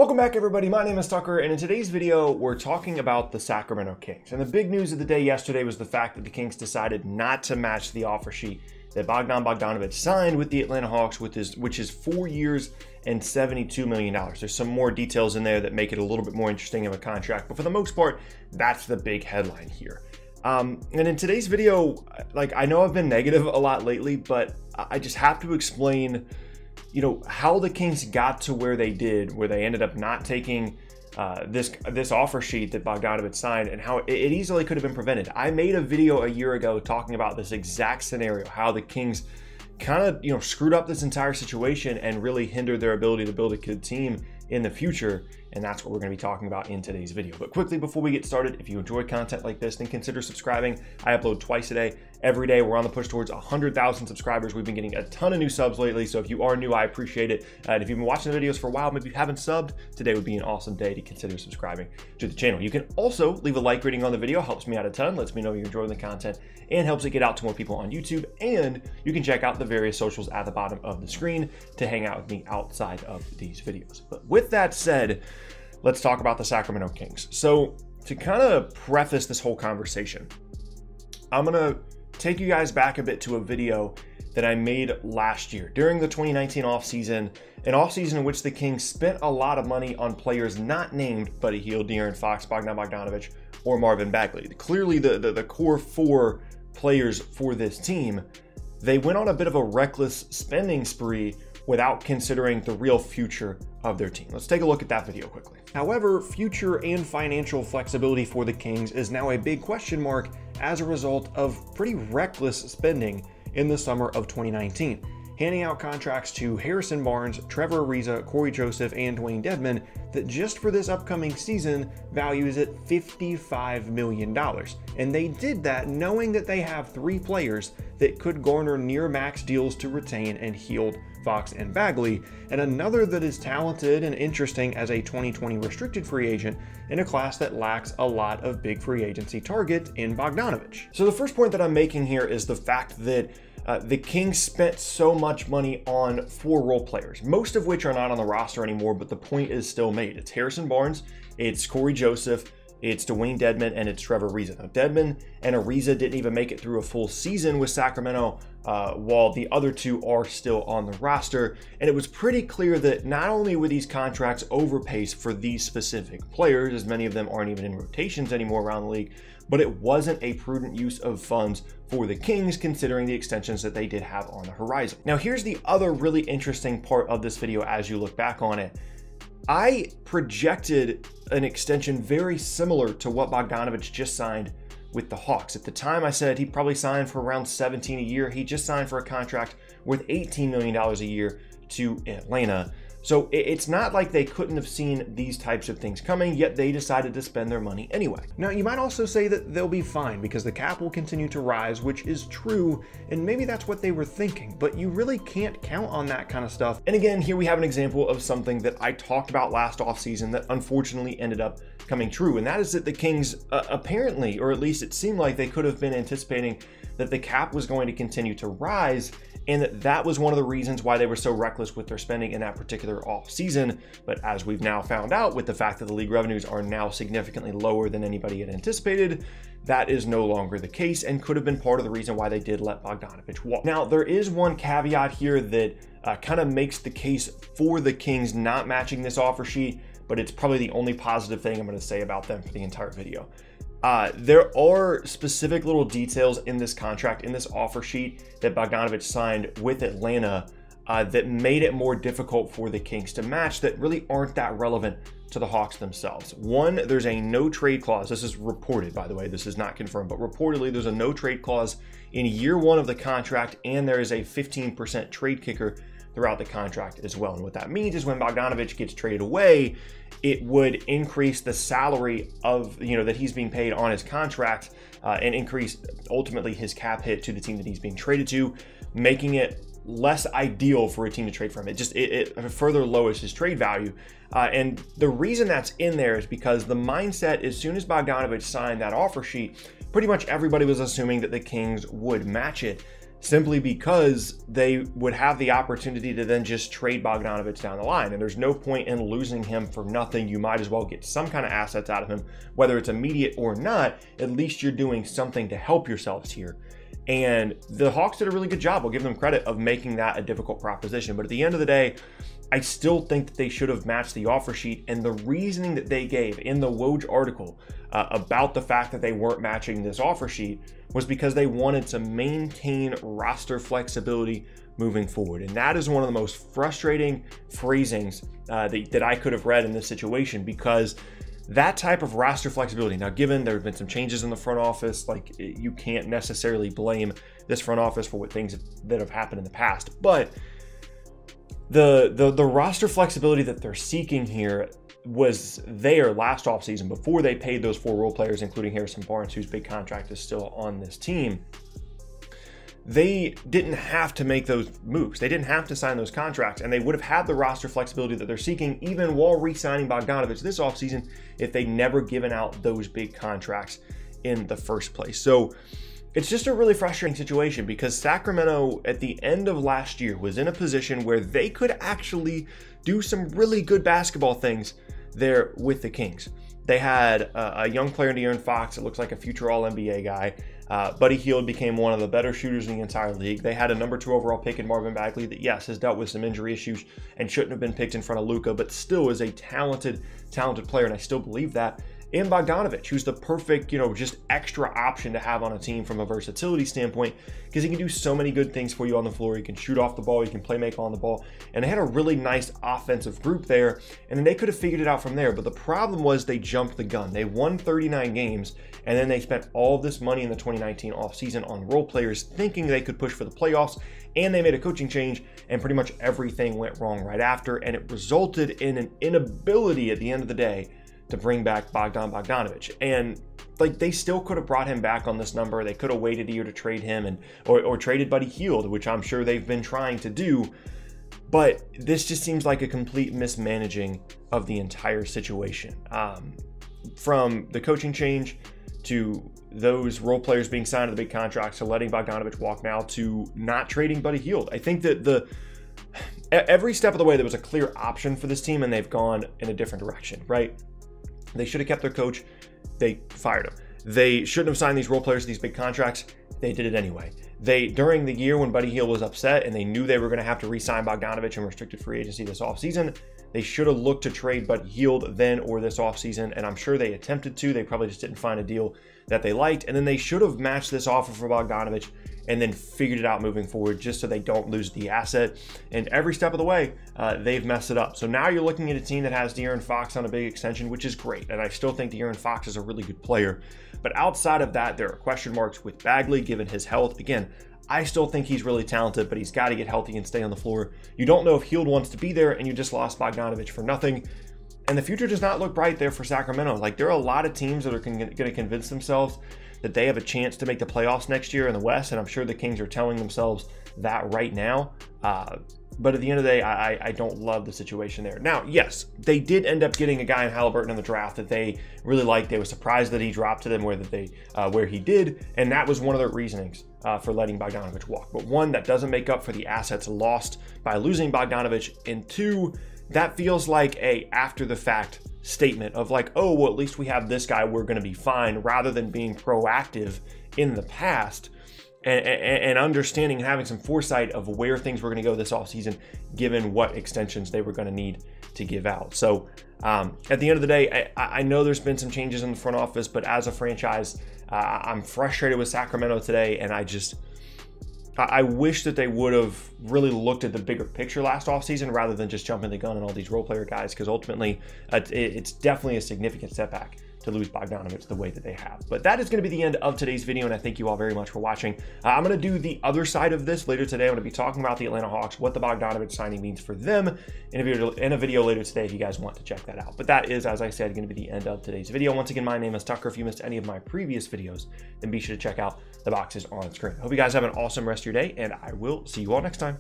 Welcome back, everybody. My name is Tucker, and in today's video, we're talking about the Sacramento Kings. And the big news of the day yesterday was the fact that the Kings decided not to match the offer sheet that Bogdan Bogdanovic signed with the Atlanta Hawks, which is 4 years and $72 million. There's some more details in there that make it a little bit more interesting of a contract, but for the most part, that's the big headline here. And in today's video, I know I've been negative a lot lately, but I just have to explain how the Kings got to where they did, where they ended up not taking this offer sheet that Bogdanovic signed, and how it easily could have been prevented. I made a video a year ago talking about this exact scenario, how the Kings kind of screwed up this entire situation and really hindered their ability to build a good team in the future, and that's what we're going to be talking about in today's video. But quickly, before we get started, if you enjoy content like this, then consider subscribing. I upload twice a day. Every day we're on the push towards 100,000 subscribers. We've been getting a ton of new subs lately, so if you are new, I appreciate it. And if you've been watching the videos for a while, maybe you haven't subbed, today would be an awesome day to consider subscribing to the channel. You can also leave a like rating on the video, helps me out a ton, lets me know you're enjoying the content, and helps it get out to more people on YouTube. And you can check out the various socials at the bottom of the screen to hang out with me outside of these videos. But with that said, let's talk about the Sacramento Kings. So to kind of preface this whole conversation, I'm going to take you guys back a bit to a video that I made last year during the 2019 offseason, an offseason in which the Kings spent a lot of money on players not named Buddy Hield, De'Aaron Fox, Bogdan Bogdanovic, or Marvin Bagley. Clearly the core four players for this team. They went on a bit of a reckless spending spree without considering the real future of their team. Let's take a look at that video quickly. However, future and financial flexibility for the Kings is now a big question mark as a result of pretty reckless spending in the summer of 2019, handing out contracts to Harrison Barnes, Trevor Ariza, Corey Joseph, and Dwayne Dedmon that just for this upcoming season values at $55 million. And they did that knowing that they have three players that could garner near max deals to retain and Hield, Fox, and Bagley, and another that is talented and interesting as a 2020 restricted free agent in a class that lacks a lot of big free agency targets in Bogdanovic. So the first point that I'm making here is the fact that the Kings spent so much money on four role players, most of which are not on the roster anymore, but the point is still made. It's Harrison Barnes, it's Corey Joseph, it's Dwayne Dedmon, and it's Trevor Ariza. Now, Dedmon and Ariza didn't even make it through a full season with Sacramento, while the other two are still on the roster. And it was pretty clear that not only were these contracts overpaced for these specific players, as many of them aren't even in rotations anymore around the league, but it wasn't a prudent use of funds for the Kings considering the extensions that they did have on the horizon. Now, here's the other really interesting part of this video as you look back on it. I projected an extension very similar to what Bogdanovic just signed with the Hawks. At the time, I said he'd probably sign for around $17 a year. He just signed for a contract worth $18 million a year to Atlanta. So it's not like they couldn't have seen these types of things coming, yet they decided to spend their money anyway. Now, you might also say that they'll be fine because the cap will continue to rise, which is true, and maybe that's what they were thinking, but you really can't count on that kind of stuff. And again, here we have an example of something that I talked about last offseason that unfortunately ended up coming true, and that is that the Kings apparently, or at least it seemed like they could have been anticipating that the cap was going to continue to rise, and that was one of the reasons why they were so reckless with their spending in that particular offseason. But as we've now found out, with the fact that the league revenues are now significantly lower than anybody had anticipated, that is no longer the case and could have been part of the reason why they did let Bogdanovic walk. Now, there is one caveat here that kind of makes the case for the Kings not matching this offer sheet, but it's probably the only positive thing I'm going to say about them for the entire video. There are specific little details in this contract, in this offer sheet that Bogdanovic signed with Atlanta that made it more difficult for the Kings to match that really aren't that relevant to the Hawks themselves. One, there's a no trade clause. This is reported, by the way, this is not confirmed, but reportedly there's a no trade clause in year one of the contract, and there is a 15% trade kicker throughout the contract as well. And what that means is when Bogdanovic gets traded away, it would increase the salary of, that he's being paid on his contract and increase ultimately his cap hit to the team that he's being traded to, making it less ideal for a team to trade for him. It further lowers his trade value. And the reason that's in there is because the mindset, as soon as Bogdanovic signed that offer sheet, pretty much everybody was assuming that the Kings would match it. simply because they would have the opportunity to then just trade Bogdanovic down the line. And there's no point in losing him for nothing. You might as well get some kind of assets out of him, whether it's immediate or not. At least you're doing something to help yourselves here. And the Hawks did a really good job, I'll give them credit, of making that a difficult proposition. But at the end of the day, I still think that they should have matched the offer sheet. And the reasoning that they gave in the Woj article about the fact that they weren't matching this offer sheet was because they wanted to maintain roster flexibility moving forward. And that is one of the most frustrating phrasings that I could have read in this situation, because that type of roster flexibility, now given there have been some changes in the front office, like you can't necessarily blame this front office for what things that have happened in the past, but the roster flexibility that they're seeking here was there last offseason before they paid those 4 role players, including Harrison Barnes, whose big contract is still on this team. They didn't have to make those moves. They didn't have to sign those contracts, and they would have had the roster flexibility that they're seeking even while re-signing Bogdanovic this offseason if they'd never given out those big contracts in the first place. So it's just a really frustrating situation, because Sacramento at the end of last year was in a position where they could actually do some really good basketball things there with the Kings. They had a young player, De'Aaron Fox, that looks like a future All-NBA guy. Buddy Hield became one of the better shooters in the entire league. They had a number 2 overall pick in Marvin Bagley that, yes, has dealt with some injury issues and shouldn't have been picked in front of Luka, but still is a talented player, and I still believe that. And Bogdanovic, who's the perfect, just extra option to have on a team from a versatility standpoint, because he can do so many good things for you on the floor. He can shoot off the ball, he can play make on the ball, and they had a really nice offensive group there, and then they could have figured it out from there. But the problem was they jumped the gun. They won 39 games, and then they spent all of this money in the 2019 offseason on role players, thinking they could push for the playoffs, and they made a coaching change, and pretty much everything went wrong right after, and it resulted in an inability at the end of the day to bring back Bogdan Bogdanovic. And like, they still could have brought him back on this number. They could have waited a year to trade him or traded Buddy Hield, which I'm sure they've been trying to do. But this just seems like a complete mismanaging of the entire situation. From the coaching change to those role players being signed to the big contracts, to letting Bogdanovic walk now, to not trading Buddy Hield. I think that every step of the way there was a clear option for this team, and they've gone in a different direction, right? They should have kept their coach. They fired him. They shouldn't have signed these role players to these big contracts. They did it anyway. During the year when Buddy Hield was upset and they knew they were going to have to re-sign Bogdanovic in restricted free agency this offseason, they should have looked to trade Buddy Hield then or this offseason, and I'm sure they attempted to. They probably just didn't find a deal that they liked, and then they should have matched this offer for Bogdanovic and then figured it out moving forward, just so they don't lose the asset. And every step of the way, they've messed it up. So now you're looking at a team that has De'Aaron Fox on a big extension, which is great. And I still think De'Aaron Fox is a really good player. But outside of that, there are question marks with Bagley, given his health. Again, I still think he's really talented, but he's got to get healthy and stay on the floor. You don't know if Hield wants to be there, and you just lost Bogdanovic for nothing. And the future does not look bright there for Sacramento. Like, there are a lot of teams that are going to convince themselves that they have a chance to make the playoffs next year in the West, and I'm sure the Kings are telling themselves that right now. But at the end of the day, I don't love the situation there. Now, yes, they did end up getting a guy in Halliburton in the draft that they really liked. They were surprised that he dropped to them where he did, and that was one of their reasonings for letting Bogdanovic walk. But one, that doesn't make up for the assets lost by losing Bogdanovic, and two, that feels like a after-the-fact statement of like, oh, well, at least we have this guy, we're going to be fine, rather than being proactive in the past and understanding and having some foresight of where things were going to go this offseason, given what extensions they were going to need to give out. So at the end of the day, I know there's been some changes in the front office, but as a franchise, I'm frustrated with Sacramento today, and I wish that they would have really looked at the bigger picture last offseason rather than just jumping the gun on all these role player guys, because ultimately it's definitely a significant setback to lose Bogdanovic the way that they have. But that is going to be the end of today's video, and I thank you all very much for watching. I'm going to do the other side of this later today. I'm going to be talking about the Atlanta Hawks, what the Bogdanovic signing means for them in a video later today if you guys want to check that out. But that is, as I said, going to be the end of today's video. Once again, my name is Tucker. If you missed any of my previous videos, then be sure to check out the boxes on screen. Hope you guys have an awesome rest of your day, and I will see you all next time.